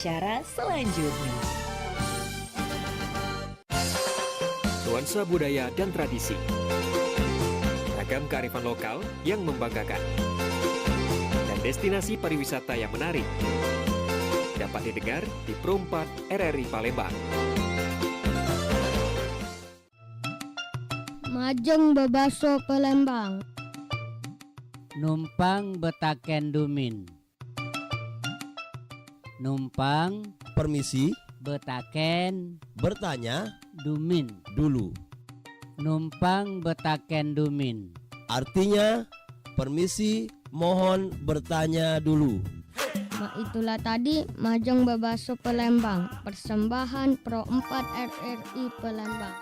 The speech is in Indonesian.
Cara selanjutnya. Nuansa budaya dan tradisi. Ragam kearifan lokal yang membanggakan. Dan destinasi pariwisata yang menarik. Dapat didengar di Pro 4 RRI Palembang. Majeng bebaso Palembang. Numpang betaken dumin. Numpang Permisi, betaken bertanya dumin. dulu. Numpang betaken dumin. Artinya, permisi, mohon bertanya dulu. Itulah tadi Majeng bebaso Palembang, persembahan Pro 4 RRI Palembang.